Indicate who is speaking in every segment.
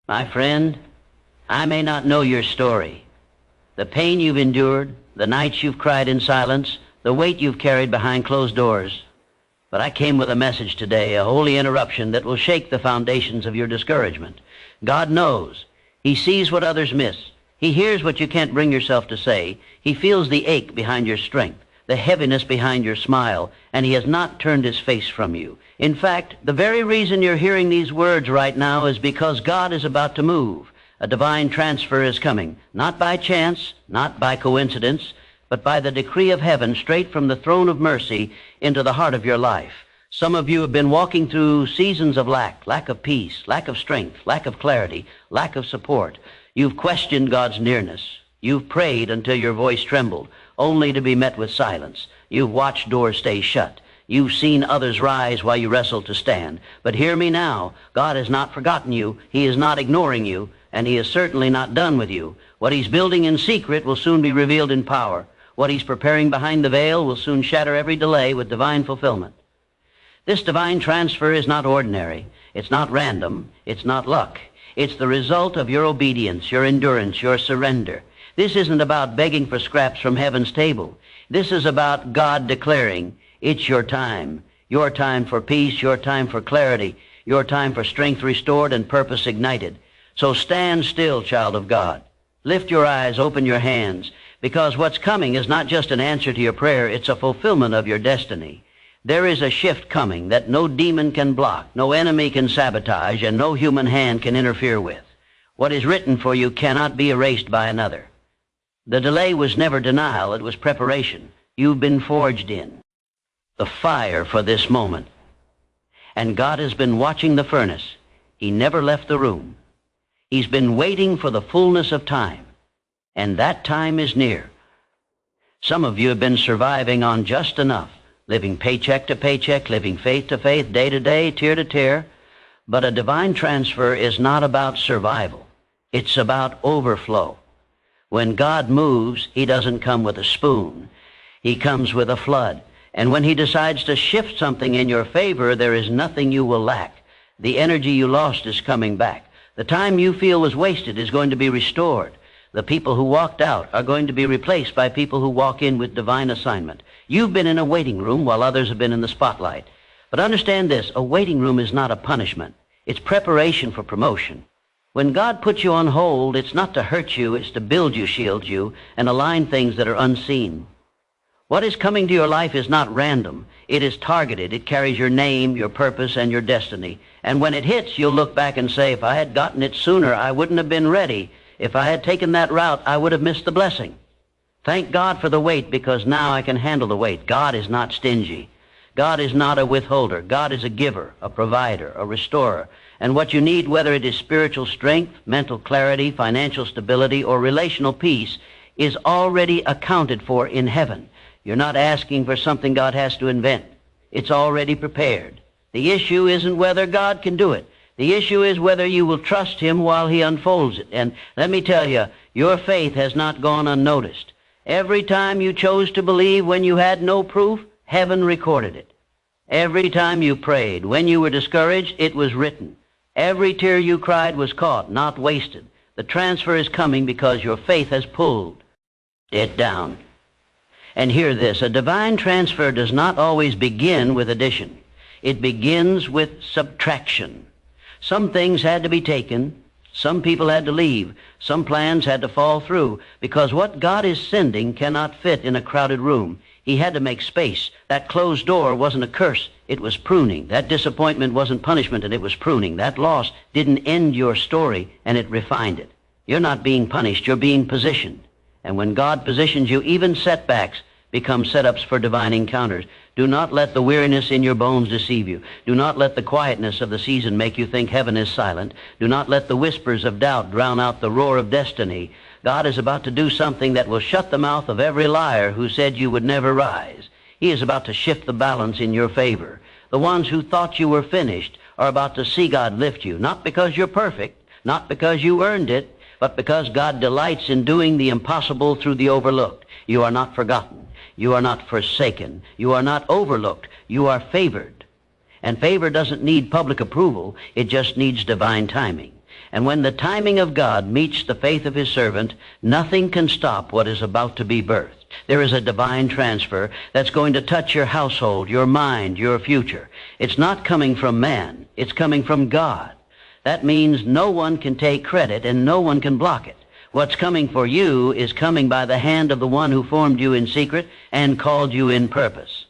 Speaker 1: My friend, I may not know your story. The pain you've endured, the nights you've cried in silence, the weight you've carried behind closed doors. But I came with a message today, a holy interruption that will shake the foundations of your discouragement. God knows. He sees what others miss. He hears what you can't bring yourself to say. He feels the ache behind your strength, the heaviness behind your smile, and he has not turned his face from you. In fact, the very reason you're hearing these words right now is because God is about to move. A divine transfer is coming, not by chance, not by coincidence, but by the decree of heaven straight from the throne of mercy into the heart of your life. Some of you have been walking through seasons of lack of peace, lack of strength, lack of clarity, lack of support. You've questioned God's nearness. You've prayed until your voice trembled, only to be met with silence. You've watched doors stay shut. You've seen others rise while you wrestled to stand. But hear me now. God has not forgotten you. He is not ignoring you, and he is certainly not done with you. What he's building in secret will soon be revealed in power. What he's preparing behind the veil will soon shatter every delay with divine fulfillment. This divine transfer is not ordinary. It's not random. It's not luck. It's the result of your obedience, your endurance, your surrender. This isn't about begging for scraps from heaven's table. This is about God declaring, it's your time for peace, your time for clarity, your time for strength restored and purpose ignited. So stand still, child of God. Lift your eyes, open your hands, because what's coming is not just an answer to your prayer, it's a fulfillment of your destiny. There is a shift coming that no demon can block, no enemy can sabotage, and no human hand can interfere with. What is written for you cannot be erased by another. The delay was never denial, it was preparation. You've been forged in the fire for this moment. And God has been watching the furnace. He never left the room. He's been waiting for the fullness of time. And that time is near. Some of you have been surviving on just enough, living paycheck to paycheck, living faith to faith, day to day, tear to tear. But a divine transfer is not about survival. It's about overflow. When God moves, he doesn't come with a spoon. He comes with a flood. And when he decides to shift something in your favor, there is nothing you will lack. The energy you lost is coming back. The time you feel was wasted is going to be restored. The people who walked out are going to be replaced by people who walk in with divine assignment. You've been in a waiting room while others have been in the spotlight. But understand this, a waiting room is not a punishment. It's preparation for promotion. When God puts you on hold, it's not to hurt you, it's to build you, shield you, and align things that are unseen. What is coming to your life is not random. It is targeted. It carries your name, your purpose, and your destiny. And when it hits, you'll look back and say, if I had gotten it sooner, I wouldn't have been ready. If I had taken that route, I would have missed the blessing. Thank God for the wait, because now I can handle the wait. God is not stingy. God is not a withholder. God is a giver, a provider, a restorer. And what you need, whether it is spiritual strength, mental clarity, financial stability, or relational peace, is already accounted for in heaven. You're not asking for something God has to invent. It's already prepared. The issue isn't whether God can do it. The issue is whether you will trust him while he unfolds it. And let me tell you, your faith has not gone unnoticed. Every time you chose to believe when you had no proof, heaven recorded it. Every time you prayed, when you were discouraged, it was written. Every tear you cried was caught, not wasted. The transfer is coming because your faith has pulled it down. And hear this, a divine transfer does not always begin with addition. It begins with subtraction. Some things had to be taken. Some people had to leave. Some plans had to fall through, because what God is sending cannot fit in a crowded room. He had to make space. That closed door wasn't a curse. It was pruning. That disappointment wasn't punishment, and it was pruning. That loss didn't end your story, and it refined it. You're not being punished. You're being positioned. And when God positions you, even setbacks become setups for divine encounters. Do not let the weariness in your bones deceive you. Do not let the quietness of the season make you think heaven is silent. Do not let the whispers of doubt drown out the roar of destiny. God is about to do something that will shut the mouth of every liar who said you would never rise. He is about to shift the balance in your favor. The ones who thought you were finished are about to see God lift you, not because you're perfect, not because you earned it, but because God delights in doing the impossible through the overlooked. You are not forgotten. You are not forsaken. You are not overlooked. You are favored. And favor doesn't need public approval. It just needs divine timing. And when the timing of God meets the faith of his servant, nothing can stop what is about to be birthed. There is a divine transfer that's going to touch your household, your mind, your future. It's not coming from man. It's coming from God. That means no one can take credit and no one can block it. What's coming for you is coming by the hand of the one who formed you in secret and called you in purpose.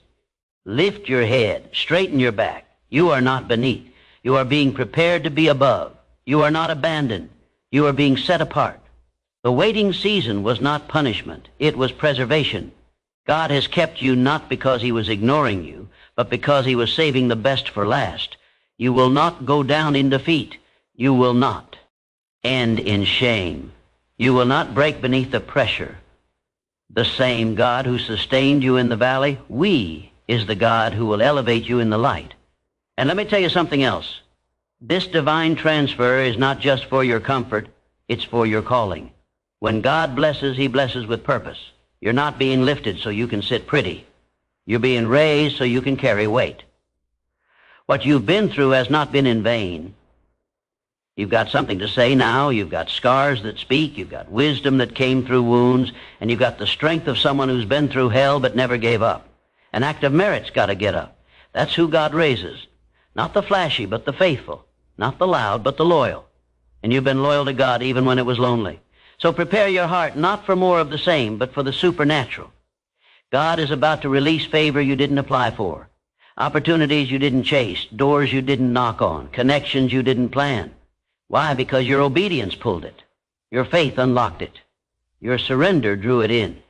Speaker 1: Lift your head, straighten your back. You are not beneath. You are being prepared to be above. You are not abandoned. You are being set apart. The waiting season was not punishment. It was preservation. God has kept you not because he was ignoring you, but because he was saving the best for last. You will not go down in defeat. You will not end in shame. You will not break beneath the pressure. The same God who sustained you in the valley, is the God who will elevate you in the light. And let me tell you something else. This divine transfer is not just for your comfort, it's for your calling. When God blesses, he blesses with purpose. You're not being lifted so you can sit pretty. You're being raised so you can carry weight. What you've been through has not been in vain. You've got something to say now. You've got scars that speak. You've got wisdom that came through wounds. And you've got the strength of someone who's been through hell but never gave up. An act of merit's got to get up. That's who God raises. Not the flashy, but the faithful. Not the loud, but the loyal. And you've been loyal to God even when it was lonely. So prepare your heart not for more of the same, but for the supernatural. God is about to release favor you didn't apply for. Opportunities you didn't chase. Doors you didn't knock on. Connections you didn't plan. Why? Because your obedience pulled it. Your faith unlocked it. Your surrender drew it in.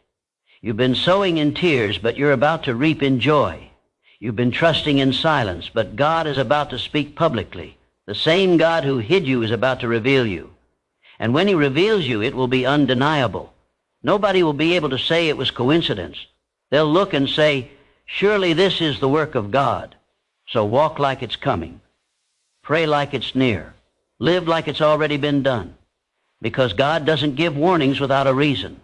Speaker 1: You've been sowing in tears, but you're about to reap in joy. You've been trusting in silence, but God is about to speak publicly. The same God who hid you is about to reveal you. And when he reveals you, it will be undeniable. Nobody will be able to say it was coincidence. They'll look and say, surely this is the work of God. So walk like it's coming. Pray like it's near. Live like it's already been done. Because God doesn't give warnings without a reason.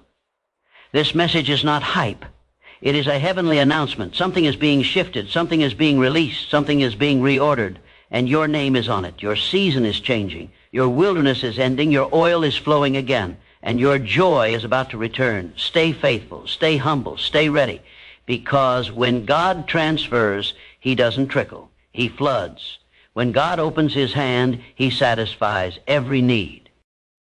Speaker 1: This message is not hype. It is a heavenly announcement. Something is being shifted. Something is being released. Something is being reordered. And your name is on it. Your season is changing. Your wilderness is ending. Your oil is flowing again. And your joy is about to return. Stay faithful. Stay humble. Stay ready. Because when God transfers, he doesn't trickle. He floods. When God opens his hand, he satisfies every need.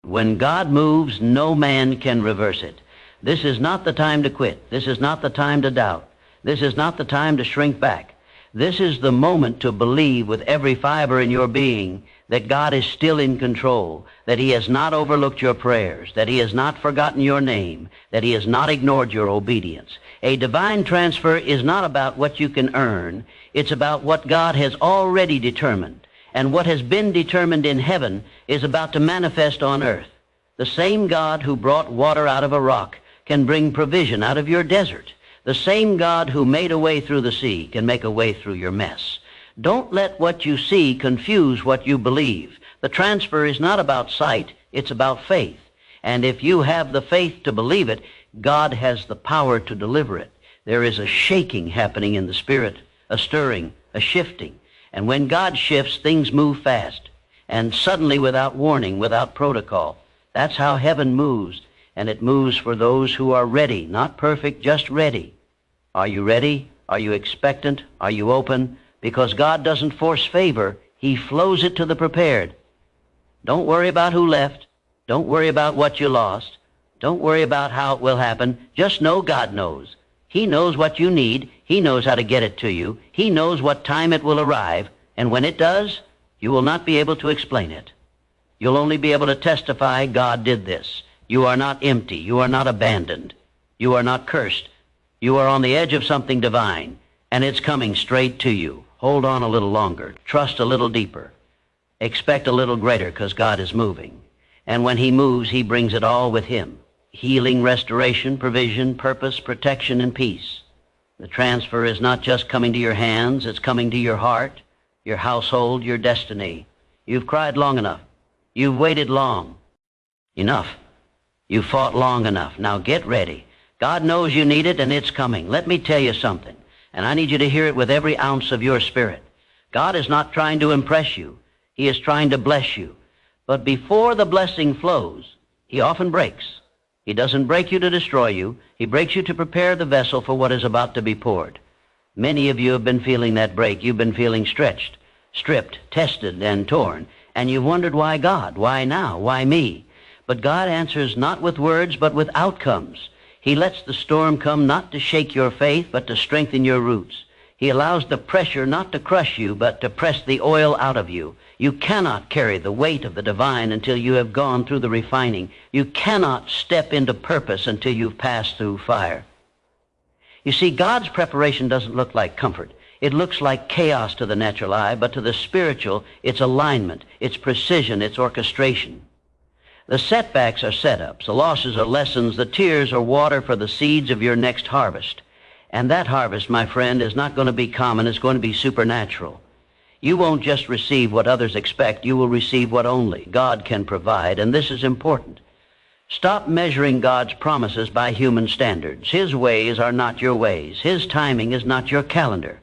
Speaker 1: When God moves, no man can reverse it. This is not the time to quit. This is not the time to doubt. This is not the time to shrink back. This is the moment to believe with every fiber in your being that God is still in control, that he has not overlooked your prayers, that he has not forgotten your name, that he has not ignored your obedience. A divine transfer is not about what you can earn. It's about what God has already determined. And what has been determined in heaven is about to manifest on earth. The same God who brought water out of a rock can bring provision out of your desert. The same God who made a way through the sea can make a way through your mess. Don't let what you see confuse what you believe. The transfer is not about sight, it's about faith. And if you have the faith to believe it, God has the power to deliver it. There is a shaking happening in the spirit, a stirring, a shifting. And when God shifts, things move fast. And suddenly, without warning, without protocol. That's how heaven moves. And it moves for those who are ready, not perfect, just ready. Are you ready? Are you expectant? Are you open? Because God doesn't force favor. He flows it to the prepared. Don't worry about who left. Don't worry about what you lost. Don't worry about how it will happen. Just know God knows. He knows what you need. He knows how to get it to you. He knows what time it will arrive. And when it does, you will not be able to explain it. You'll only be able to testify God did this. You are not empty. You are not abandoned. You are not cursed. You are on the edge of something divine, and it's coming straight to you. Hold on a little longer. Trust a little deeper. Expect a little greater, because God is moving. And when he moves, he brings it all with him. Healing, restoration, provision, purpose, protection, and peace. The transfer is not just coming to your hands. It's coming to your heart, your household, your destiny. You've cried long enough. You've waited long. Enough. You fought long enough. Now get ready. God knows you need it, and it's coming. Let me tell you something, and I need you to hear it with every ounce of your spirit. God is not trying to impress you. He is trying to bless you. But before the blessing flows, he often breaks. He doesn't break you to destroy you. He breaks you to prepare the vessel for what is about to be poured. Many of you have been feeling that break. You've been feeling stretched, stripped, tested, and torn. And you've wondered, why God? Why now? Why me? But God answers not with words, but with outcomes. He lets the storm come not to shake your faith, but to strengthen your roots. He allows the pressure not to crush you, but to press the oil out of you. You cannot carry the weight of the divine until you have gone through the refining. You cannot step into purpose until you've passed through fire. You see, God's preparation doesn't look like comfort. It looks like chaos to the natural eye, but to the spiritual, it's alignment, it's precision, it's orchestration. The setbacks are setups, the losses are lessons, the tears are water for the seeds of your next harvest. And that harvest, my friend, is not going to be common, it's going to be supernatural. You won't just receive what others expect, you will receive what only God can provide, and this is important. Stop measuring God's promises by human standards. His ways are not your ways. His timing is not your calendar.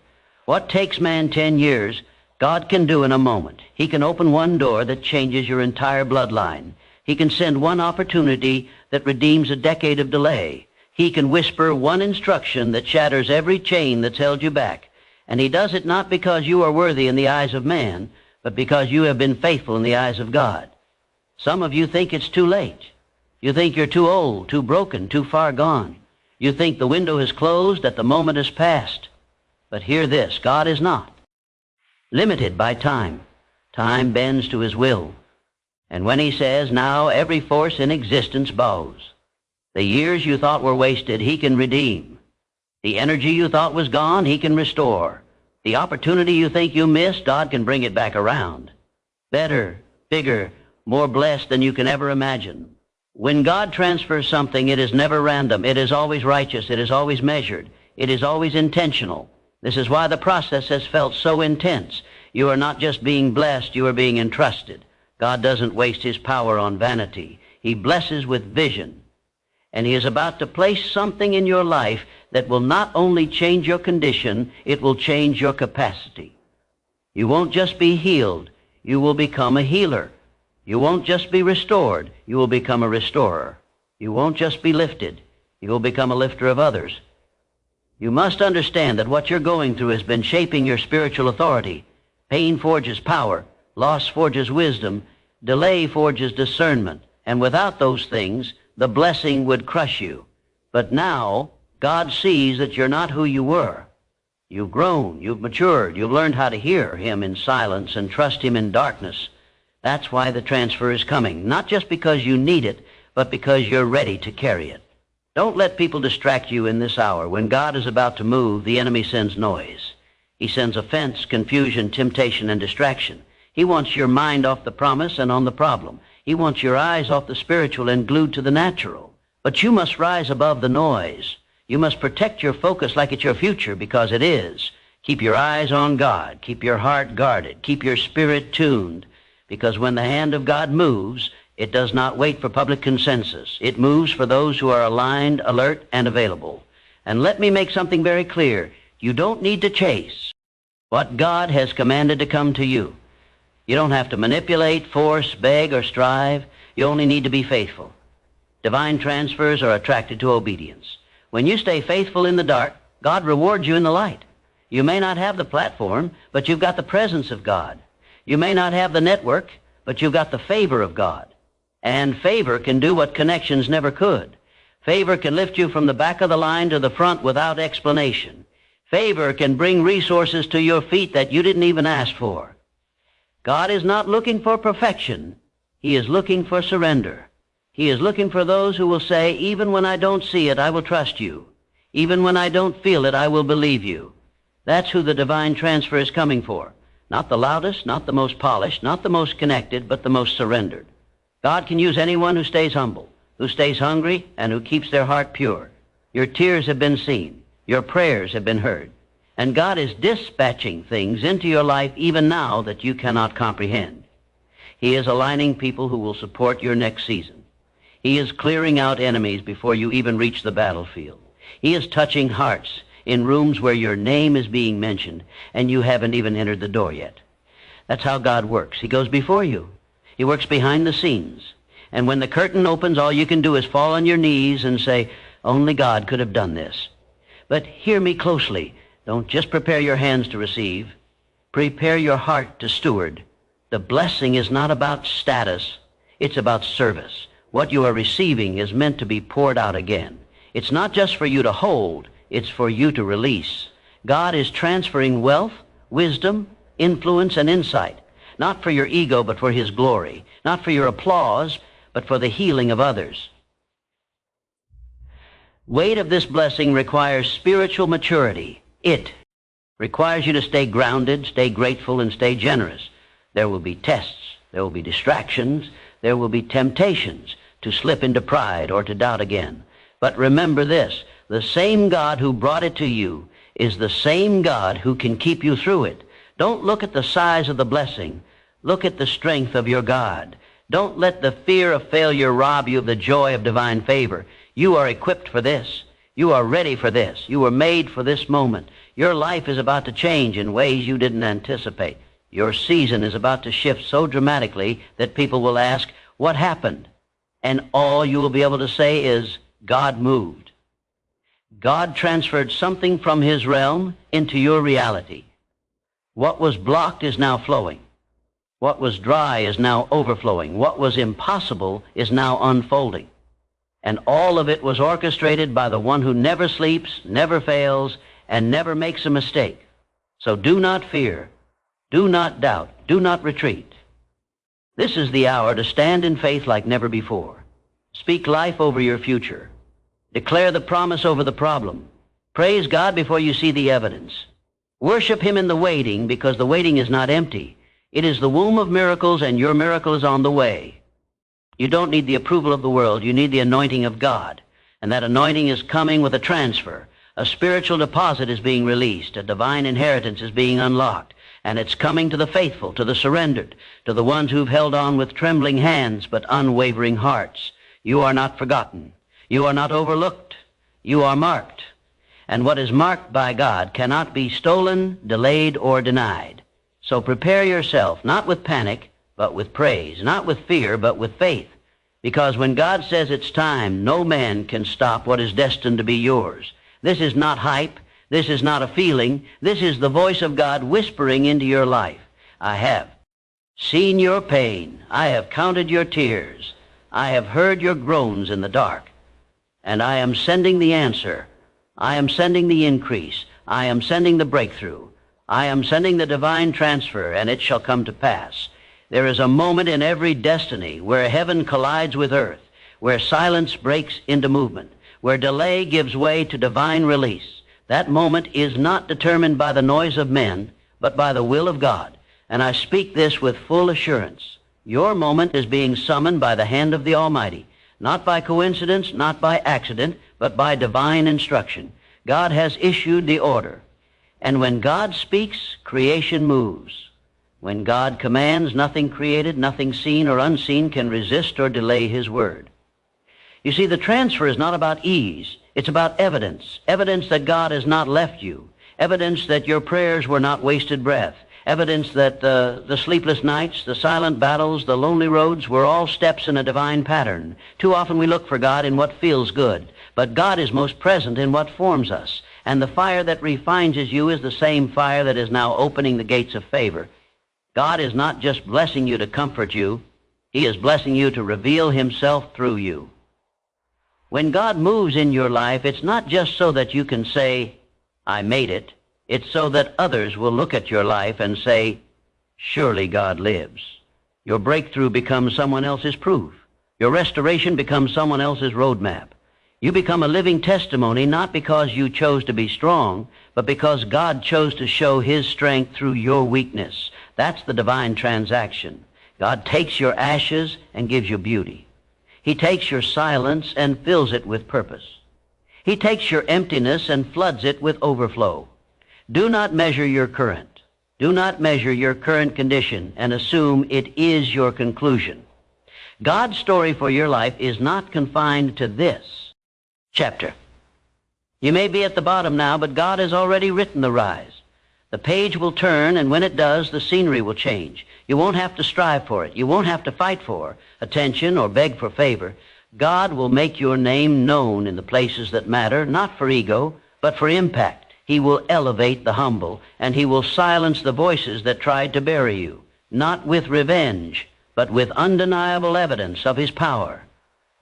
Speaker 1: What takes man 10 years, God can do in a moment. He can open one door that changes your entire bloodline. He can send one opportunity that redeems a decade of delay. He can whisper one instruction that shatters every chain that's held you back. And he does it not because you are worthy in the eyes of man, but because you have been faithful in the eyes of God. Some of you think it's too late. You think you're too old, too broken, too far gone. You think the window is closed, that the moment is past. But hear this, God is not limited by time. Time bends to his will. And when he says, now every force in existence bows. The years you thought were wasted, he can redeem. The energy you thought was gone, he can restore. The opportunity you think you missed, God can bring it back around. Better, bigger, more blessed than you can ever imagine. When God transfers something, it is never random. It is always righteous. It is always measured. It is always intentional. This is why the process has felt so intense. You are not just being blessed, you are being entrusted. God doesn't waste his power on vanity. He blesses with vision. And he is about to place something in your life that will not only change your condition, it will change your capacity. You won't just be healed, you will become a healer. You won't just be restored, you will become a restorer. You won't just be lifted, you will become a lifter of others. You must understand that what you're going through has been shaping your spiritual authority. Pain forges power, loss forges wisdom, delay forges discernment, and without those things, the blessing would crush you. But now, God sees that you're not who you were. You've grown, you've matured, you've learned how to hear him in silence and trust him in darkness. That's why the transfer is coming, not just because you need it, but because you're ready to carry it. Don't let people distract you in this hour. When God is about to move, the enemy sends noise. He sends offense, confusion, temptation, and distraction. He wants your mind off the promise and on the problem. He wants your eyes off the spiritual and glued to the natural. But you must rise above the noise. You must protect your focus like it's your future, because it is. Keep your eyes on God. Keep your heart guarded. Keep your spirit tuned. Because when the hand of God moves, it does not wait for public consensus. It moves for those who are aligned, alert, and available. And let me make something very clear. You don't need to chase what God has commanded to come to you. You don't have to manipulate, force, beg, or strive. You only need to be faithful. Divine transfers are attracted to obedience. When you stay faithful in the dark, God rewards you in the light. You may not have the platform, but you've got the presence of God. You may not have the network, but you've got the favor of God. And favor can do what connections never could. Favor can lift you from the back of the line to the front without explanation. Favor can bring resources to your feet that you didn't even ask for. God is not looking for perfection. He is looking for surrender. He is looking for those who will say, even when I don't see it, I will trust you. Even when I don't feel it, I will believe you. That's who the divine transfer is coming for. Not the loudest, not the most polished, not the most connected, but the most surrendered. God can use anyone who stays humble, who stays hungry, and who keeps their heart pure. Your tears have been seen. Your prayers have been heard. And God is dispatching things into your life even now that you cannot comprehend. He is aligning people who will support your next season. He is clearing out enemies before you even reach the battlefield. He is touching hearts in rooms where your name is being mentioned and you haven't even entered the door yet. That's how God works. He goes before you. He works behind the scenes. And when the curtain opens, all you can do is fall on your knees and say, only God could have done this. But hear me closely. Don't just prepare your hands to receive. Prepare your heart to steward. The blessing is not about status. It's about service. What you are receiving is meant to be poured out again. It's not just for you to hold. It's for you to release. God is transferring wealth, wisdom, influence, and insight, not for your ego, but for His glory, not for your applause, but for the healing of others. Weight of this blessing requires spiritual maturity. It requires you to stay grounded, stay grateful, and stay generous. There will be tests. There will be distractions. There will be temptations to slip into pride or to doubt again. But remember this, the same God who brought it to you is the same God who can keep you through it. Don't look at the size of the blessing. Look at the strength of your God. Don't let the fear of failure rob you of the joy of divine favor. You are equipped for this. You are ready for this. You were made for this moment. Your life is about to change in ways you didn't anticipate. Your season is about to shift so dramatically that people will ask, what happened? And all you will be able to say is, God moved. God transferred something from His realm into your reality. What was blocked is now flowing. What was dry is now overflowing. What was impossible is now unfolding. And all of it was orchestrated by the one who never sleeps, never fails, and never makes a mistake. So do not fear. Do not doubt. Do not retreat. This is the hour to stand in faith like never before. Speak life over your future. Declare the promise over the problem. Praise God before you see the evidence. Worship Him in the waiting, because the waiting is not empty. It is the womb of miracles, and your miracle is on the way. You don't need the approval of the world. You need the anointing of God. And that anointing is coming with a transfer. A spiritual deposit is being released. A divine inheritance is being unlocked. And it's coming to the faithful, to the surrendered, to the ones who've held on with trembling hands but unwavering hearts. You are not forgotten. You are not overlooked. You are marked. And what is marked by God cannot be stolen, delayed, or denied. So prepare yourself, not with panic, but with praise, not with fear, but with faith. Because when God says it's time, no man can stop what is destined to be yours. This is not hype. This is not a feeling. This is the voice of God whispering into your life. I have seen your pain. I have counted your tears. I have heard your groans in the dark. And I am sending the answer. I am sending the increase. I am sending the breakthrough. I am sending the divine transfer, and it shall come to pass. There is a moment in every destiny where heaven collides with earth, where silence breaks into movement, where delay gives way to divine release. That moment is not determined by the noise of men, but by the will of God. And I speak this with full assurance. Your moment is being summoned by the hand of the Almighty, not by coincidence, not by accident, but by divine instruction. God has issued the order. And when God speaks, creation moves. When God commands, nothing created, nothing seen or unseen can resist or delay His word. You see, the transfer is not about ease. It's about evidence. Evidence that God has not left you. Evidence that your prayers were not wasted breath. Evidence that the sleepless nights, the silent battles, the lonely roads were all steps in a divine pattern. Too often we look for God in what feels good. But God is most present in what forms us. And the fire that refines you is the same fire that is now opening the gates of favor. God is not just blessing you to comfort you. He is blessing you to reveal Himself through you. When God moves in your life, it's not just so that you can say, I made it. It's so that others will look at your life and say, surely God lives. Your breakthrough becomes someone else's proof. Your restoration becomes someone else's roadmap. You become a living testimony not because you chose to be strong, but because God chose to show His strength through your weakness. That's the divine transaction. God takes your ashes and gives you beauty. He takes your silence and fills it with purpose. He takes your emptiness and floods it with overflow. Do not measure your current. Do not measure your current condition and assume it is your conclusion. God's story for your life is not confined to this chapter. You may be at the bottom now, but God has already written the rise. The page will turn, and when it does, the scenery will change. You won't have to strive for it. You won't have to fight for attention or beg for favor. God will make your name known in the places that matter, not for ego, but for impact. He will elevate the humble, and he will silence the voices that tried to bury you, not with revenge, but with undeniable evidence of his power.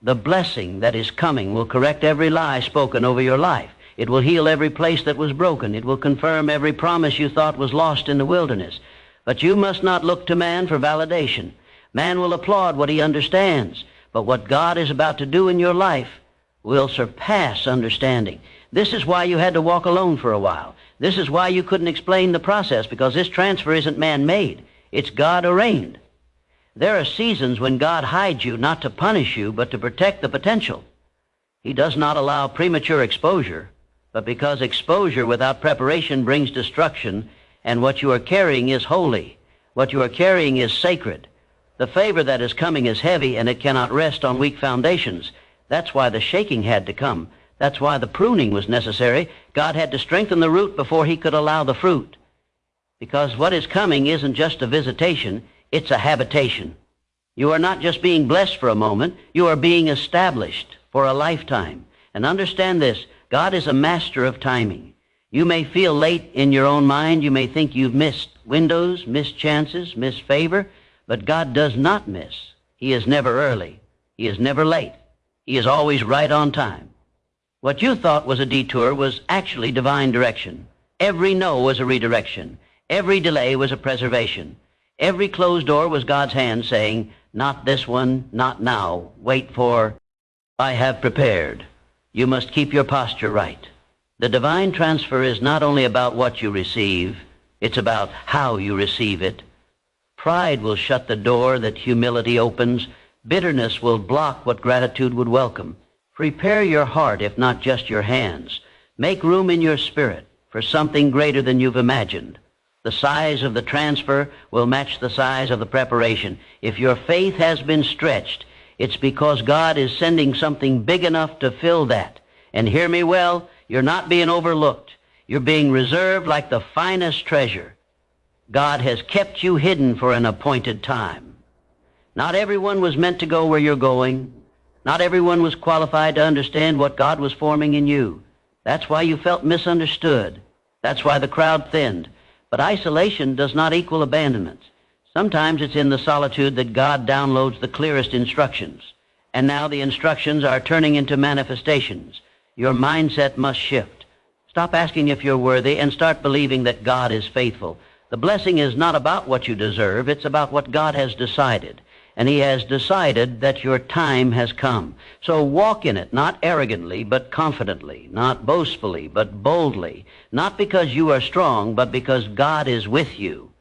Speaker 1: The blessing that is coming will correct every lie spoken over your life. It will heal every place that was broken. It will confirm every promise you thought was lost in the wilderness. But you must not look to man for validation. Man will applaud what he understands, but what God is about to do in your life will surpass understanding. This is why you had to walk alone for a while. This is why you couldn't explain the process, because this transfer isn't man-made. It's God-ordained. There are seasons when God hides you not to punish you, but to protect the potential. He does not allow premature exposure, but because exposure without preparation brings destruction, and what you are carrying is holy. What you are carrying is sacred. The favor that is coming is heavy, and it cannot rest on weak foundations. That's why the shaking had to come. That's why the pruning was necessary. God had to strengthen the root before he could allow the fruit. Because what is coming isn't just a visitation, it's a habitation. You are not just being blessed for a moment, you are being established for a lifetime. And understand this, God is a master of timing. You may feel late in your own mind, you may think you've missed windows, missed chances, missed favor, but God does not miss. He is never early. He is never late. He is always right on time. What you thought was a detour was actually divine direction. Every no was a redirection. Every delay was a preservation. Every closed door was God's hand saying, not this one, not now. Wait for, I have prepared. You must keep your posture right. The divine transfer is not only about what you receive, it's about how you receive it. Pride will shut the door that humility opens. Bitterness will block what gratitude would welcome. Prepare your heart, if not just your hands. Make room in your spirit for something greater than you've imagined. The size of the transfer will match the size of the preparation. If your faith has been stretched, it's because God is sending something big enough to fill that. And hear me well, you're not being overlooked. You're being reserved like the finest treasure. God has kept you hidden for an appointed time. Not everyone was meant to go where you're going. Not everyone was qualified to understand what God was forming in you. That's why you felt misunderstood. That's why the crowd thinned. But isolation does not equal abandonment. Sometimes it's in the solitude that God downloads the clearest instructions. And now the instructions are turning into manifestations. Your mindset must shift. Stop asking if you're worthy and start believing that God is faithful. The blessing is not about what you deserve. It's about what God has decided. And he has decided that your time has come. So walk in it, not arrogantly, but confidently, not boastfully, but boldly, not because you are strong, but because God is with you.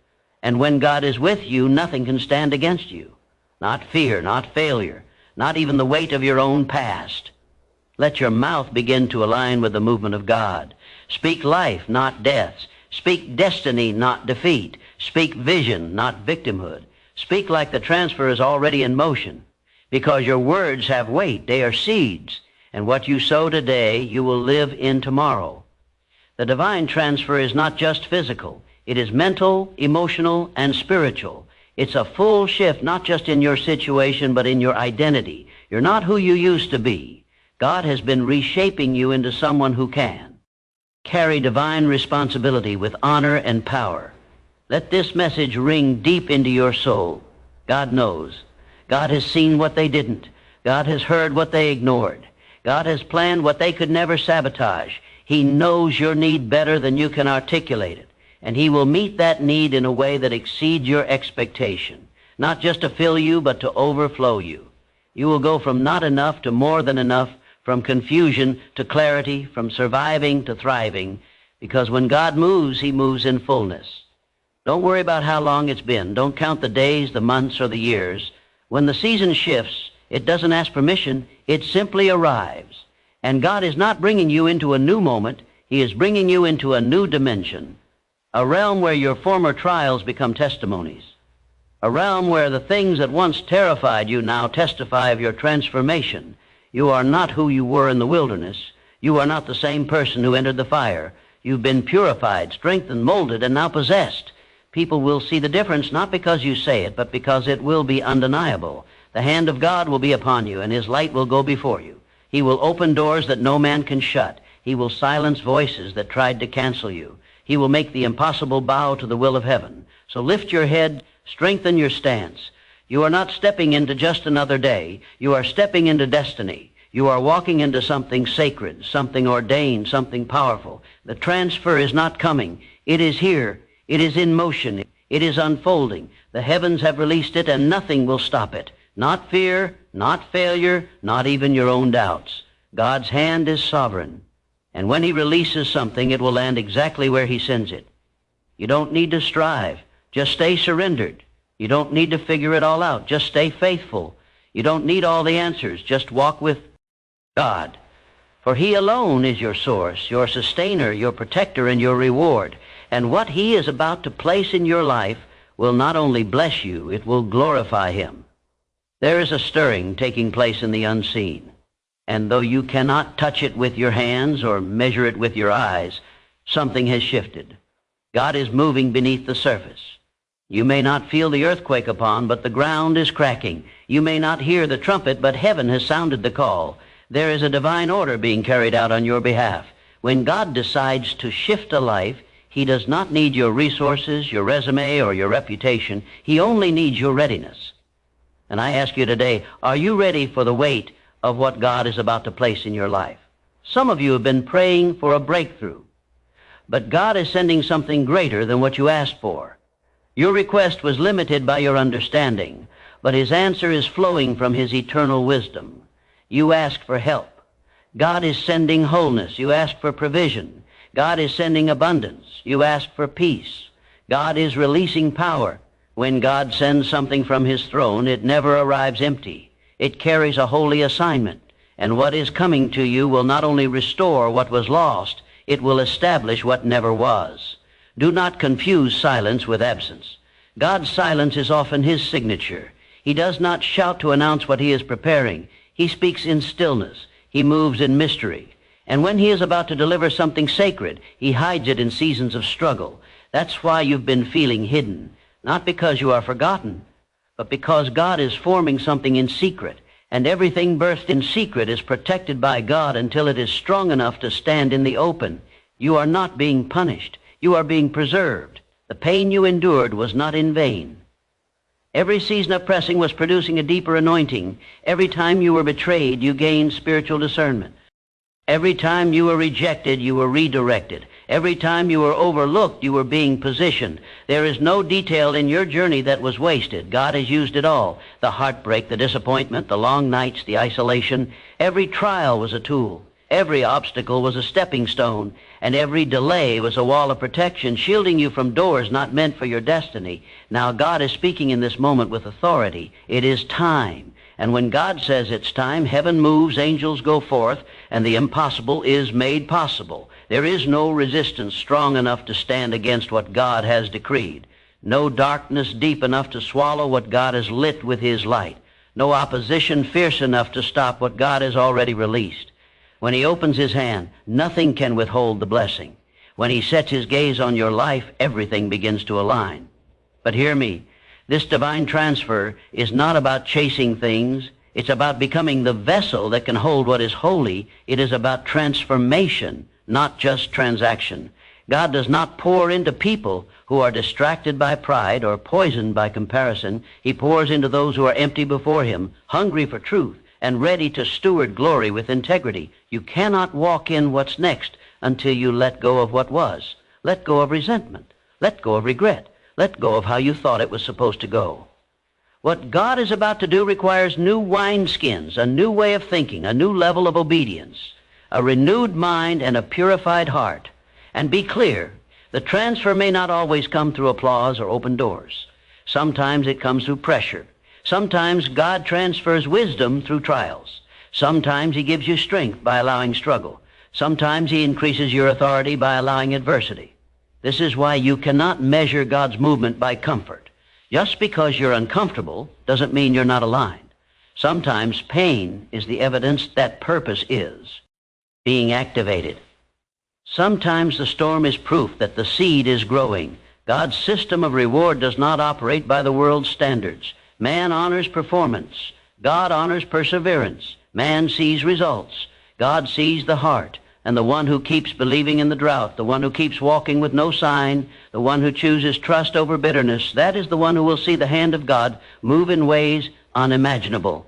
Speaker 1: And when God is with you, nothing can stand against you. Not fear, not failure, not even the weight of your own past. Let your mouth begin to align with the movement of God. Speak life, not death. Speak destiny, not defeat. Speak vision, not victimhood. Speak like the transfer is already in motion, because your words have weight. They are seeds, and what you sow today, you will live in tomorrow. The divine transfer is not just physical. It is mental, emotional, and spiritual. It's a full shift, not just in your situation, but in your identity. You're not who you used to be. God has been reshaping you into someone who can carry divine responsibility with honor and power. Let this message ring deep into your soul. God knows. God has seen what they didn't. God has heard what they ignored. God has planned what they could never sabotage. He knows your need better than you can articulate it. And he will meet that need in a way that exceeds your expectation. Not just to fill you, but to overflow you. You will go from not enough to more than enough, from confusion to clarity, from surviving to thriving. Because when God moves, he moves in fullness. Don't worry about how long it's been. Don't count the days, the months, or the years. When the season shifts, it doesn't ask permission. It simply arrives. And God is not bringing you into a new moment. He is bringing you into a new dimension, a realm where your former trials become testimonies, a realm where the things that once terrified you now testify of your transformation. You are not who you were in the wilderness. You are not the same person who entered the fire. You've been purified, strengthened, molded, and now possessed. People will see the difference not because you say it, but because it will be undeniable. The hand of God will be upon you, and his light will go before you. He will open doors that no man can shut. He will silence voices that tried to cancel you. He will make the impossible bow to the will of heaven. So lift your head, strengthen your stance. You are not stepping into just another day. You are stepping into destiny. You are walking into something sacred, something ordained, something powerful. The transfer is not coming. It is here. It is in motion. It is unfolding. The heavens have released it, and nothing will stop it. Not fear, not failure, not even your own doubts. God's hand is sovereign. And when he releases something, it will land exactly where he sends it. You don't need to strive. Just stay surrendered. You don't need to figure it all out. Just stay faithful. You don't need all the answers. Just walk with God. For he alone is your source, your sustainer, your protector, and your reward. And what he is about to place in your life will not only bless you, it will glorify him. There is a stirring taking place in the unseen. And though you cannot touch it with your hands or measure it with your eyes, something has shifted. God is moving beneath the surface. You may not feel the earthquake upon, but the ground is cracking. You may not hear the trumpet, but heaven has sounded the call. There is a divine order being carried out on your behalf. When God decides to shift a life, he does not need your resources, your resume, or your reputation. He only needs your readiness. And I ask you today, are you ready for the weight of what God is about to place in your life? Some of you have been praying for a breakthrough, but God is sending something greater than what you asked for. Your request was limited by your understanding, but his answer is flowing from his eternal wisdom. You asked for help. God is sending wholeness. You asked for provision. God is sending abundance. You asked for peace. God is releasing power. When God sends something from his throne, it never arrives empty. It carries a holy assignment. And what is coming to you will not only restore what was lost, it will establish what never was. Do not confuse silence with absence. God's silence is often his signature. He does not shout to announce what he is preparing. He speaks in stillness. He moves in mystery. And when he is about to deliver something sacred, he hides it in seasons of struggle. That's why you've been feeling hidden. Not because you are forgotten, but because God is forming something in secret. And everything birthed in secret is protected by God until it is strong enough to stand in the open. You are not being punished. You are being preserved. The pain you endured was not in vain. Every season of pressing was producing a deeper anointing. Every time you were betrayed, you gained spiritual discernment. Every time you were rejected, you were redirected. Every time you were overlooked, you were being positioned. There is no detail in your journey that was wasted. God has used it all. The heartbreak, the disappointment, the long nights, the isolation. Every trial was a tool. Every obstacle was a stepping stone. And every delay was a wall of protection, shielding you from doors not meant for your destiny. Now God is speaking in this moment with authority. It is time. And when God says it's time, heaven moves, angels go forth, and the impossible is made possible. There is no resistance strong enough to stand against what God has decreed. No darkness deep enough to swallow what God has lit with his light. No opposition fierce enough to stop what God has already released. When he opens his hand, nothing can withhold the blessing. When he sets his gaze on your life, everything begins to align. But hear me. This divine transfer is not about chasing things. It's about becoming the vessel that can hold what is holy. It is about transformation, not just transaction. God does not pour into people who are distracted by pride or poisoned by comparison. He pours into those who are empty before him, hungry for truth, and ready to steward glory with integrity. You cannot walk in what's next until you let go of what was. Let go of resentment. Let go of regret. Let go of how you thought it was supposed to go. What God is about to do requires new wineskins, a new way of thinking, a new level of obedience, a renewed mind, and a purified heart. And be clear, the transfer may not always come through applause or open doors. Sometimes it comes through pressure. Sometimes God transfers wisdom through trials. Sometimes he gives you strength by allowing struggle. Sometimes he increases your authority by allowing adversity. This is why you cannot measure God's movement by comfort. Just because you're uncomfortable doesn't mean you're not aligned. Sometimes pain is the evidence that purpose is being activated. Sometimes the storm is proof that the seed is growing. God's system of reward does not operate by the world's standards. Man honors performance. God honors perseverance. Man sees results. God sees the heart. And the one who keeps believing in the drought, the one who keeps walking with no sign, the one who chooses trust over bitterness, that is the one who will see the hand of God move in ways unimaginable.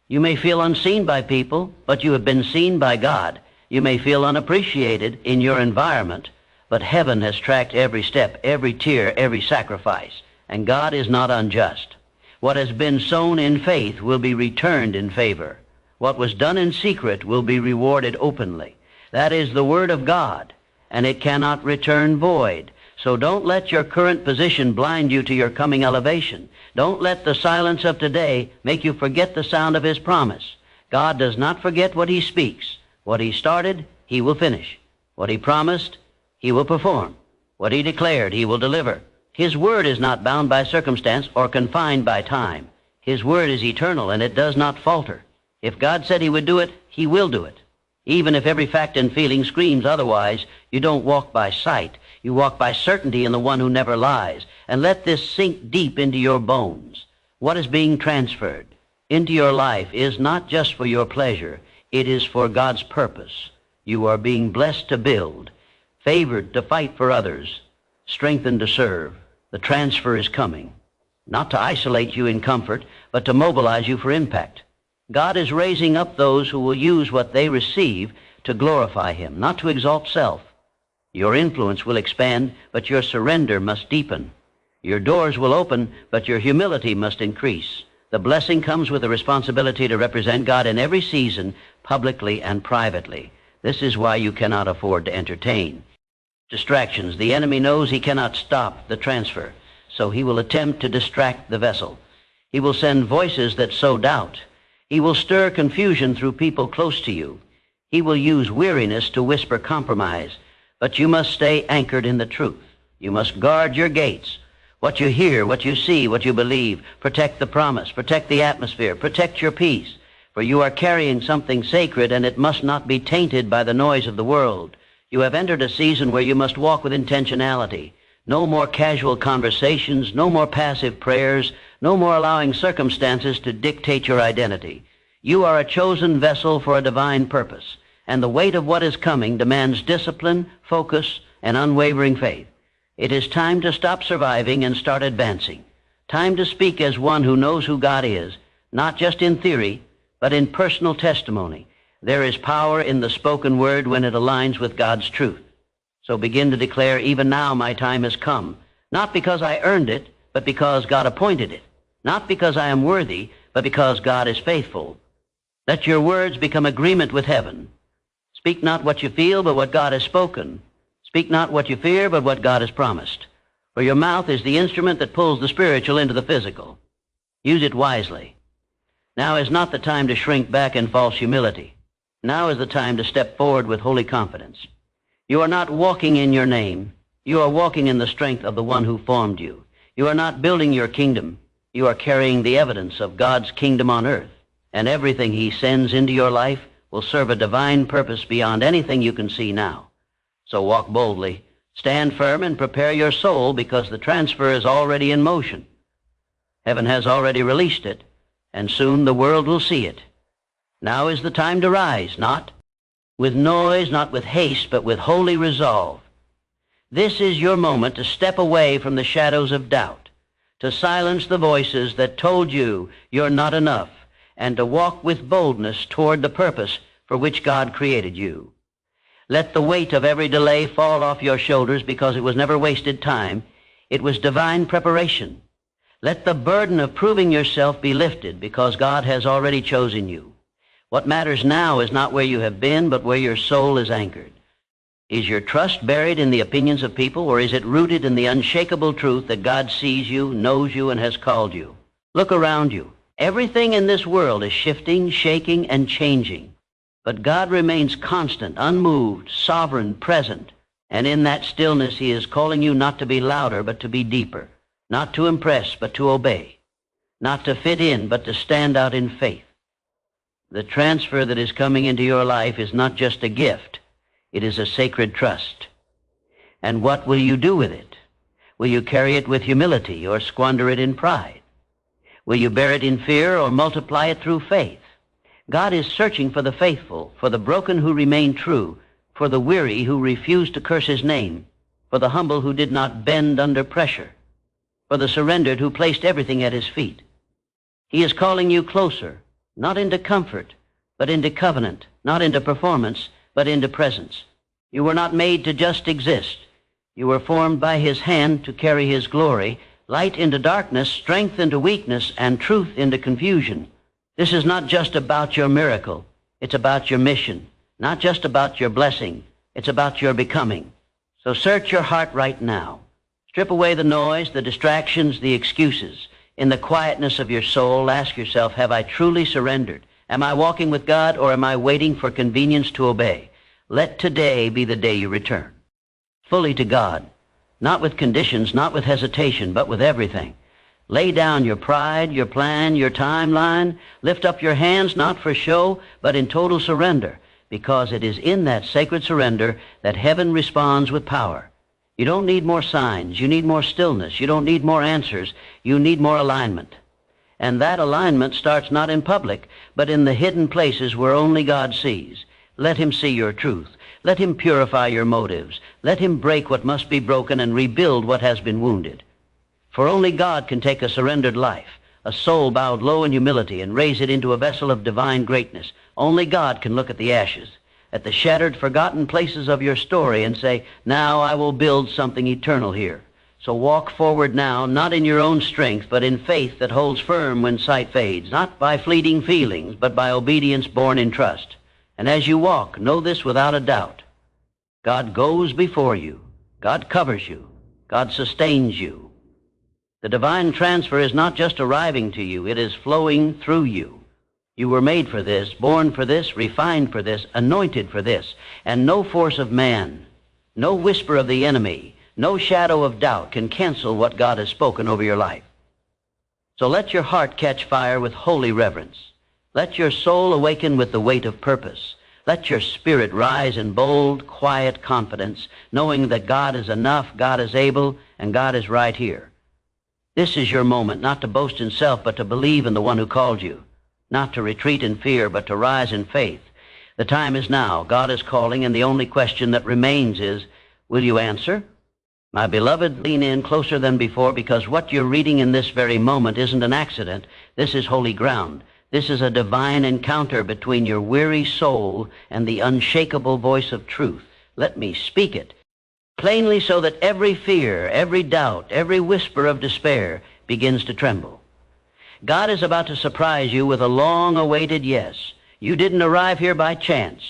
Speaker 1: You may feel unseen by people, but you have been seen by God. You may feel unappreciated in your environment, but heaven has tracked every step, every tear, every sacrifice, and God is not unjust. What has been sown in faith will be returned in favor. What was done in secret will be rewarded openly. That is the Word of God, and it cannot return void. So don't let your current position blind you to your coming elevation. Don't let the silence of today make you forget the sound of His promise. God does not forget what He speaks. What He started, He will finish. What He promised, He will perform. What He declared, He will deliver. His Word is not bound by circumstance or confined by time. His Word is eternal, and it does not falter. If God said He would do it, He will do it. Even if every fact and feeling screams otherwise, you don't walk by sight. You walk by certainty in the one who never lies. And let this sink deep into your bones. What is being transferred into your life is not just for your pleasure. It is for God's purpose. You are being blessed to build, favored to fight for others, strengthened to serve. The transfer is coming, not to isolate you in comfort, but to mobilize you for impact. God is raising up those who will use what they receive to glorify Him, not to exalt self. Your influence will expand, but your surrender must deepen. Your doors will open, but your humility must increase. The blessing comes with the responsibility to represent God in every season, publicly and privately. This is why you cannot afford to entertain distractions. The enemy knows he cannot stop the transfer, so he will attempt to distract the vessel. He will send voices that sow doubt. He will stir confusion through people close to you. He will use weariness to whisper compromise. But you must stay anchored in the truth. You must guard your gates. What you hear, what you see, what you believe. Protect the promise. Protect the atmosphere. Protect your peace. For you are carrying something sacred, and it must not be tainted by the noise of the world. You have entered a season where you must walk with intentionality. No more casual conversations, no more passive prayers, no more allowing circumstances to dictate your identity. You are a chosen vessel for a divine purpose, and the weight of what is coming demands discipline, focus, and unwavering faith. It is time to stop surviving and start advancing. Time to speak as one who knows who God is, not just in theory, but in personal testimony. There is power in the spoken word when it aligns with God's truth. So begin to declare, even now my time has come, not because I earned it, but because God appointed it. Not because I am worthy, but because God is faithful. Let your words become agreement with heaven. Speak not what you feel, but what God has spoken. Speak not what you fear, but what God has promised. For your mouth is the instrument that pulls the spiritual into the physical. Use it wisely. Now is not the time to shrink back in false humility. Now is the time to step forward with holy confidence. You are not walking in your name. You are walking in the strength of the one who formed you. You are not building your kingdom. You are carrying the evidence of God's kingdom on earth, and everything He sends into your life will serve a divine purpose beyond anything you can see now. So walk boldly, stand firm, and prepare your soul, because the transfer is already in motion. Heaven has already released it, and soon the world will see it. Now is the time to rise, not with noise, not with haste, but with holy resolve. This is your moment to step away from the shadows of doubt, to silence the voices that told you you're not enough, and to walk with boldness toward the purpose for which God created you. Let the weight of every delay fall off your shoulders, because it was never wasted time. It was divine preparation. Let the burden of proving yourself be lifted, because God has already chosen you. What matters now is not where you have been, but where your soul is anchored. Is your trust buried in the opinions of people, or is it rooted in the unshakable truth that God sees you, knows you, and has called you? Look around you. Everything in this world is shifting, shaking, and changing. But God remains constant, unmoved, sovereign, present. And in that stillness, He is calling you not to be louder, but to be deeper. Not to impress, but to obey. Not to fit in, but to stand out in faith. The transfer that is coming into your life is not just a gift. It is a sacred trust. And what will you do with it? Will you carry it with humility or squander it in pride? Will you bear it in fear or multiply it through faith? God is searching for the faithful, for the broken who remain true, for the weary who refused to curse his name, for the humble who did not bend under pressure, for the surrendered who placed everything at his feet. He is calling you closer, not into comfort, but into covenant, not into performance, but into presence. You were not made to just exist. You were formed by his hand to carry his glory, light into darkness, strength into weakness, and truth into confusion. This is not just about your miracle. It's about your mission. Not just about your blessing. It's about your becoming. So search your heart right now. Strip away the noise, the distractions, the excuses. In the quietness of your soul, ask yourself, have I truly surrendered? Am I walking with God, or am I waiting for convenience to obey? Let today be the day you return. Fully to God. Not with conditions, not with hesitation, but with everything. Lay down your pride, your plan, your timeline. Lift up your hands, not for show, but in total surrender, because it is in that sacred surrender that heaven responds with power. You don't need more signs. You need more stillness. You don't need more answers. You need more alignment. And that alignment starts not in public, but in the hidden places where only God sees. Let him see your truth. Let him purify your motives. Let him break what must be broken and rebuild what has been wounded. For only God can take a surrendered life, a soul bowed low in humility, and raise it into a vessel of divine greatness. Only God can look at the ashes, at the shattered, forgotten places of your story, and say, now I will build something eternal here. So walk forward now, not in your own strength, but in faith that holds firm when sight fades, not by fleeting feelings, but by obedience born in trust. And as you walk, know this without a doubt. God goes before you. God covers you. God sustains you. The divine transfer is not just arriving to you, it is flowing through you. You were made for this, born for this, refined for this, anointed for this, and no force of man, no whisper of the enemy, no shadow of doubt can cancel what God has spoken over your life. So let your heart catch fire with holy reverence. Let your soul awaken with the weight of purpose. Let your spirit rise in bold, quiet confidence, knowing that God is enough, God is able, and God is right here. This is your moment, not to boast in self, but to believe in the one who called you, not to retreat in fear, but to rise in faith. The time is now. God is calling, and the only question that remains is, will you answer? My beloved, lean in closer than before, because what you're reading in this very moment isn't an accident. This is holy ground. This is a divine encounter between your weary soul and the unshakable voice of truth. Let me speak it plainly so that every fear, every doubt, every whisper of despair begins to tremble. God is about to surprise you with a long-awaited yes. You didn't arrive here by chance.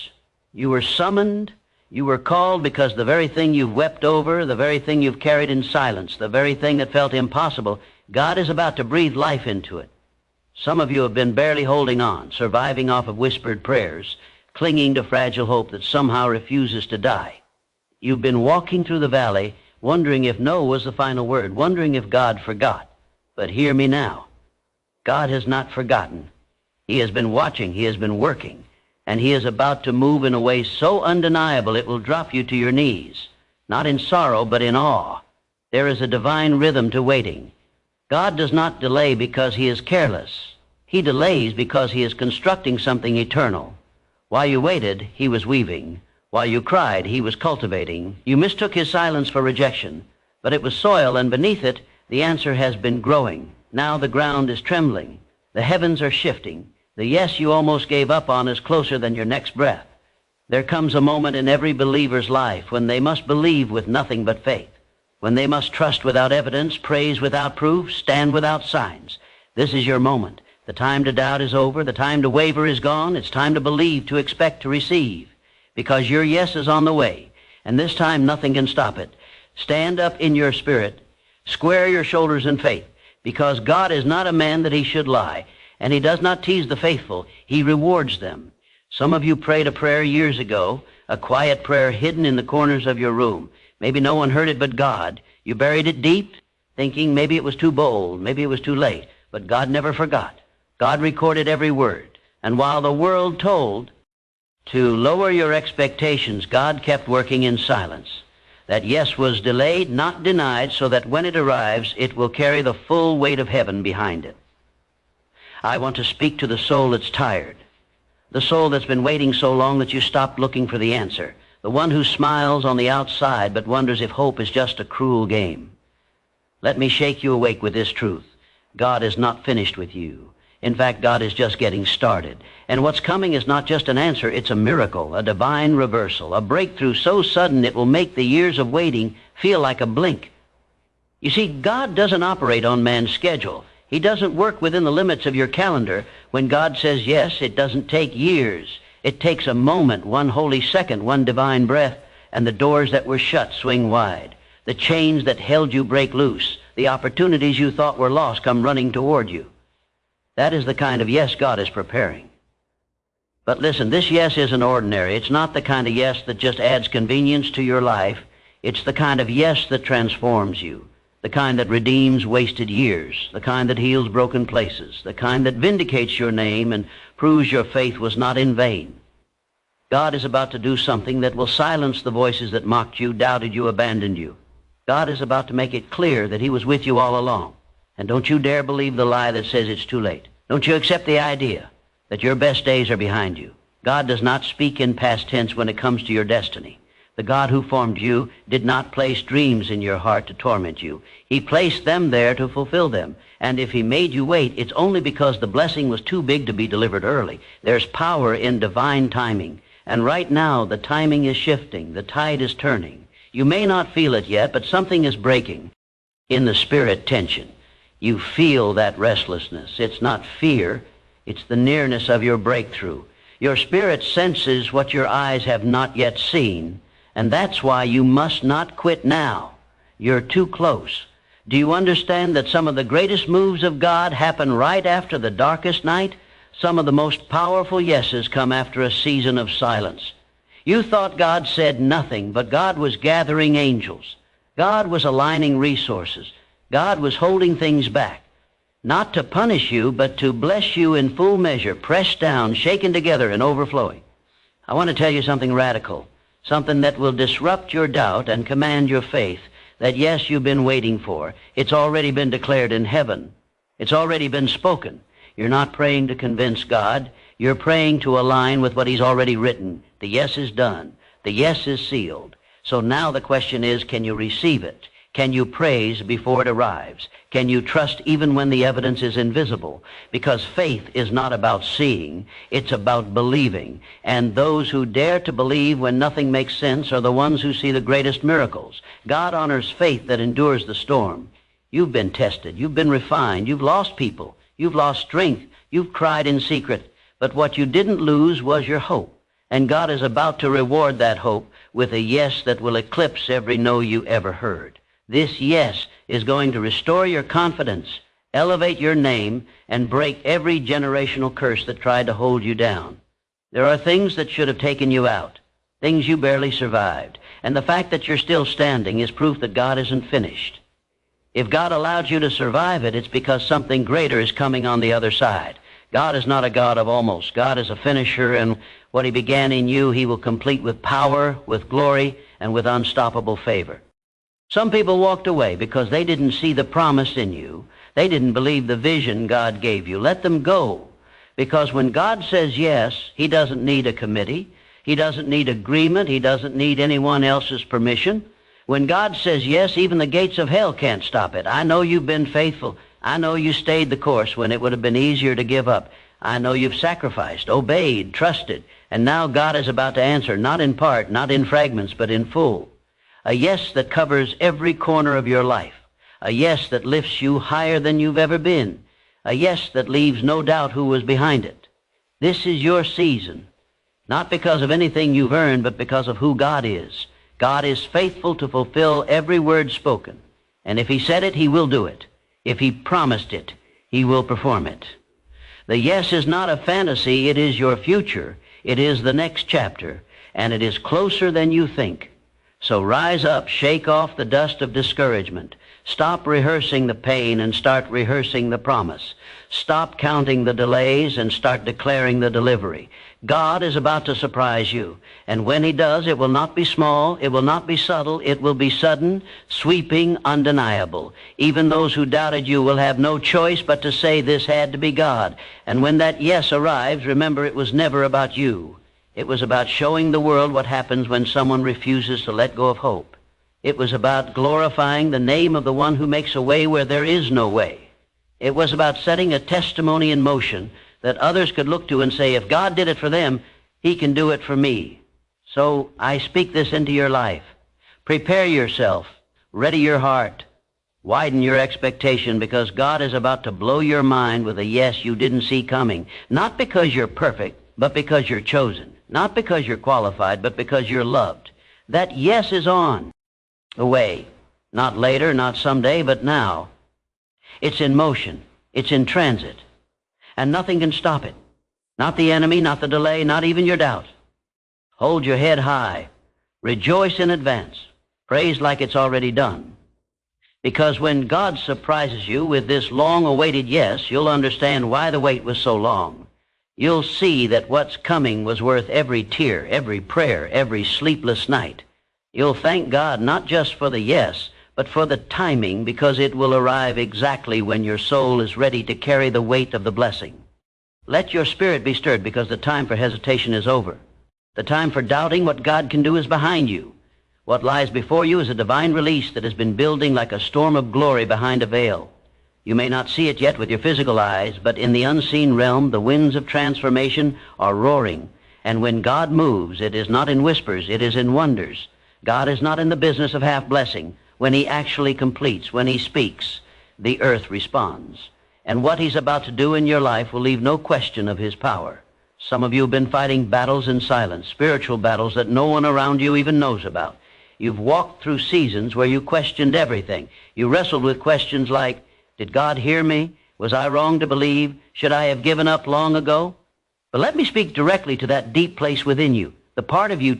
Speaker 1: You were summoned. You were called because the very thing you've wept over, the very thing you've carried in silence, the very thing that felt impossible, God is about to breathe life into it. Some of you have been barely holding on, surviving off of whispered prayers, clinging to fragile hope that somehow refuses to die. You've been walking through the valley, wondering if no was the final word, wondering if God forgot. But hear me now. God has not forgotten. He has been watching. He has been working. And he is about to move in a way so undeniable it will drop you to your knees, not in sorrow, but in awe. There is a divine rhythm to waiting. God does not delay because he is careless. He delays because he is constructing something eternal. While you waited, he was weaving. While you cried, he was cultivating. You mistook his silence for rejection, but it was soil, and beneath it, the answer has been growing. Now the ground is trembling. The heavens are shifting. The yes you almost gave up on is closer than your next breath. There comes a moment in every believer's life when they must believe with nothing but faith, when they must trust without evidence, praise without proof, stand without signs. This is your moment. The time to doubt is over. The time to waver is gone. It's time to believe, to expect, to receive, because your yes is on the way, and this time nothing can stop it. Stand up in your spirit. Square your shoulders in faith, because God is not a man that he should lie, and he does not tease the faithful. He rewards them. Some of you prayed a prayer years ago, a quiet prayer hidden in the corners of your room. Maybe no one heard it but God. You buried it deep, thinking maybe it was too bold, maybe it was too late. But God never forgot. God recorded every word. And while the world told, To lower your expectations, God kept working in silence. That yes was delayed, not denied, so that when it arrives, it will carry the full weight of heaven behind it. I want to speak to the soul that's tired, the soul that's been waiting so long that you stopped looking for the answer, the one who smiles on the outside but wonders if hope is just a cruel game. Let me shake you awake with this truth. God is not finished with you. In fact, God is just getting started. And what's coming is not just an answer, it's a miracle, a divine reversal, a breakthrough so sudden it will make the years of waiting feel like a blink. You see, God doesn't operate on man's schedule. He doesn't work within the limits of your calendar. When God says yes, it doesn't take years. It takes a moment, one holy second, one divine breath, and the doors that were shut swing wide. The chains that held you break loose. The opportunities you thought were lost come running toward you. That is the kind of yes God is preparing. But listen, this yes isn't ordinary. It's not the kind of yes that just adds convenience to your life. It's the kind of yes that transforms you, the kind that redeems wasted years, the kind that heals broken places, the kind that vindicates your name and proves your faith was not in vain. God is about to do something that will silence the voices that mocked you, doubted you, abandoned you. God is about to make it clear that he was with you all along. And don't you dare believe the lie that says it's too late. Don't you accept the idea that your best days are behind you. God does not speak in past tense when it comes to your destiny. The God who formed you did not place dreams in your heart to torment you. He placed them there to fulfill them. And if he made you wait, it's only because the blessing was too big to be delivered early. There's power in divine timing. And right now, the timing is shifting. The tide is turning. You may not feel it yet, but something is breaking. In the spirit tension, you feel that restlessness. It's not fear. It's the nearness of your breakthrough. Your spirit senses what your eyes have not yet seen, and that's why you must not quit now. You're too close. Do you understand that some of the greatest moves of God happen right after the darkest night? Some of the most powerful yeses come after a season of silence. You thought God said nothing, but God was gathering angels. God was aligning resources. God was holding things back. Not to punish you, but to bless you in full measure, pressed down, shaken together, and overflowing. I want to tell you something radical, something that will disrupt your doubt and command your faith, that yes, you've been waiting for. It's already been declared in heaven. It's already been spoken. You're not praying to convince God. You're praying to align with what he's already written. The yes is done. The yes is sealed. So now the question is, can you receive it? Can you praise before it arrives? Can you trust even when the evidence is invisible? Because faith is not about seeing, it's about believing. And those who dare to believe when nothing makes sense are the ones who see the greatest miracles. God honors faith that endures the storm. You've been tested, you've been refined, you've lost people, you've lost strength, you've cried in secret. But what you didn't lose was your hope. And God is about to reward that hope with a yes that will eclipse every no you ever heard. This yes is going to restore your confidence, elevate your name, and break every generational curse that tried to hold you down. There are things that should have taken you out, things you barely survived. And the fact that you're still standing is proof that God isn't finished. If God allowed you to survive it, it's because something greater is coming on the other side. God is not a God of almost. God is a finisher, and what he began in you, he will complete with power, with glory, and with unstoppable favor. Some people walked away because they didn't see the promise in you. They didn't believe the vision God gave you. Let them go. Because when God says yes, he doesn't need a committee. He doesn't need agreement. He doesn't need anyone else's permission. When God says yes, even the gates of hell can't stop it. I know you've been faithful. I know you stayed the course when it would have been easier to give up. I know you've sacrificed, obeyed, trusted. And now God is about to answer, not in part, not in fragments, but in full. A yes that covers every corner of your life. A yes that lifts you higher than you've ever been. A yes that leaves no doubt who was behind it. This is your season, not because of anything you've earned, but because of who God is. God is faithful to fulfill every word spoken. And if he said it, he will do it. If he promised it, he will perform it. The yes is not a fantasy. It is your future. It is the next chapter. And it is closer than you think. So rise up, shake off the dust of discouragement. Stop rehearsing the pain and start rehearsing the promise. Stop counting the delays and start declaring the delivery. God is about to surprise you, and when he does, it will not be small, it will not be subtle, it will be sudden, sweeping, undeniable. Even those who doubted you will have no choice but to say this had to be God. And when that yes arrives, remember it was never about you. It was about showing the world what happens when someone refuses to let go of hope. It was about glorifying the name of the one who makes a way where there is no way. It was about setting a testimony in motion that others could look to and say, if God did it for them, he can do it for me. So I speak this into your life. Prepare yourself. Ready your heart. Widen your expectation, because God is about to blow your mind with a yes you didn't see coming. Not because you're perfect, but because you're chosen. Not because you're qualified, but because you're loved. That yes is on the way. Not later, not someday, but now. It's in motion. It's in transit. And nothing can stop it. Not the enemy, not the delay, not even your doubt. Hold your head high. Rejoice in advance. Praise like it's already done. Because when God surprises you with this long-awaited yes, you'll understand why the wait was so long. You'll see that what's coming was worth every tear, every prayer, every sleepless night. You'll thank God not just for the yes, but for the timing, because it will arrive exactly when your soul is ready to carry the weight of the blessing. Let your spirit be stirred, because the time for hesitation is over. The time for doubting what God can do is behind you. What lies before you is a divine release that has been building like a storm of glory behind a veil. You may not see it yet with your physical eyes, but in the unseen realm, the winds of transformation are roaring. And when God moves, it is not in whispers, it is in wonders. God is not in the business of half blessing. When he actually completes, when he speaks, the earth responds. And what he's about to do in your life will leave no question of his power. Some of you have been fighting battles in silence, spiritual battles that no one around you even knows about. You've walked through seasons where you questioned everything. You wrestled with questions like, did God hear me? Was I wrong to believe? Should I have given up long ago? But let me speak directly to that deep place within you, the part of you,